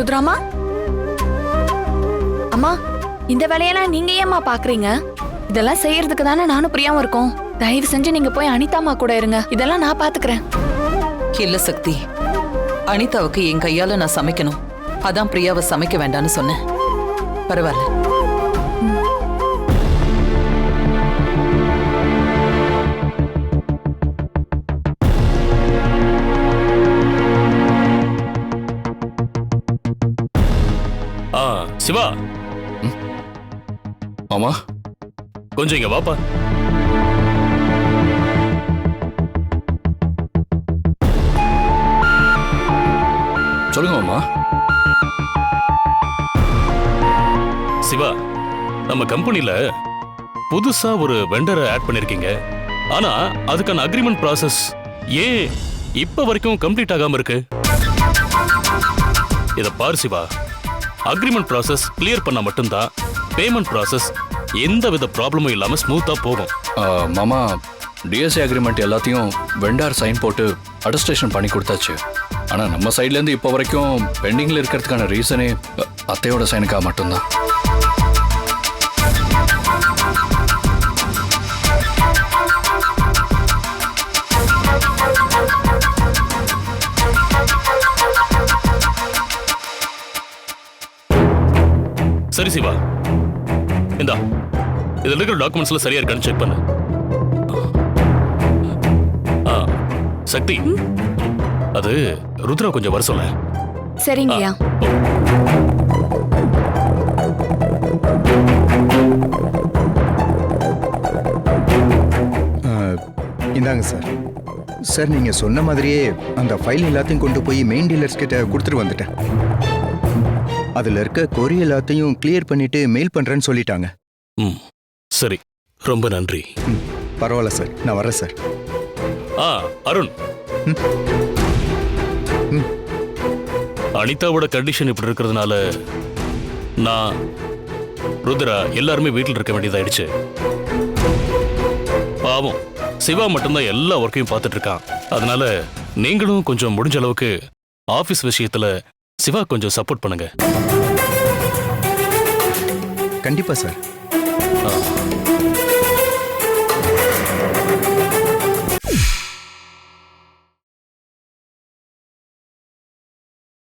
ருத்ராமா, அம்மா இந்த வேலையெல்லாம் நீங்க ஏம்மா பாக்குறீங்க? இதெல்லாம் செய்யறதுக்கு தானே நானும் பிரியாவும் இருக்கோம். தயவு செஞ்சு நீங்க போய் அனிதாமா கூட இருங்க. இதெல்லாம் நான் பாத்துக்கிறேன். இல்ல சக்தி, அனிதாவுக்கு என் கையால நான் சமைக்கணும். அதான் பிரியாவை சமைக்க வேண்டாம்னு சொன்னேன். பரவாயில்ல. சிவா, ஆமா, கொஞ்சம் இங்க வாப்பா. சொல்லுங்க மாமா. சிவா, நம்ம கம்பெனில புதுசா ஒரு வெண்டரை ஆட் பண்ணிருக்கீங்க. ஆனா அதுக்கான அக்ரிமெண்ட் ப்ராசஸ் ஏன் இப்ப வரைக்கும் கம்ப்ளீட் ஆகாம இருக்கு? இத பாரு சிவா, அக்ரிமெண்ட் ப்ராசஸ் கிளியர் பண்ணா மட்டும்தான் பேமெண்ட் ப்ராசஸ் எந்த வித ப்ராப்ளமும் இல்லாம ஸ்மூத்தா போகும். மாமா, டிஎஸ்ஏ அக்ரிமெண்ட் எல்லாத்தையும் வெண்டார் சைன் போட்டு அட்டஸ்டேஷன் பண்ணி கொடுத்தாச்சு. ஆனா நம்ம சைட்ல இருந்து இப்போ வரைக்கும் பெண்டிங்ல இருக்கிறதுக்கான ரீசனே அத்தையோட சைனுக்காக மட்டும்தான். சரி சிவா, இந்தா இதுல இருக்கிற டாக்குமெண்ட்ஸ்ல சரியா இருக்கான்னு செக் பண்ணு. சக்தி, அது ருத்ரா கொஞ்சம் வர சொல்ல. சரிங்கய்யா. இந்தாங்க சார். சார் நீங்க சொன்ன மாதிரியே அந்த ஃபைல் எல்லாத்தையும் கொண்டு போய் மெயின் டீலர்ஸ் கிட்ட கொடுத்துட்டு வந்துட்டேன். அதுல இருக்க கொரி எல்லாத்தையும் கிளியர் பண்ணிட்டு மெயில் பண்றேன்னு சொல்லிட்டாங்க. சரி, ரொம்ப நன்றி. பரவாயில்ல சார், நான் வரேன் சார். அருண், அனிதாவோட கண்டிஷன் இப்படி இருக்கிறதுனால நான், ருத்ரா எல்லாருமே வீட்டில் இருக்க வேண்டியதாயிடுச்சு. பாவம் சிவா மட்டும்தான் எல்லா ஒர்க்கையும் பார்த்துட்டு இருக்கான். அதனால நீங்களும் கொஞ்சம் முடிஞ்ச அளவுக்கு ஆபீஸ் விஷயத்துல சிவா கொஞ்சம் சப்போர்ட் பண்ணுங்க. கண்டிப்பா சார்.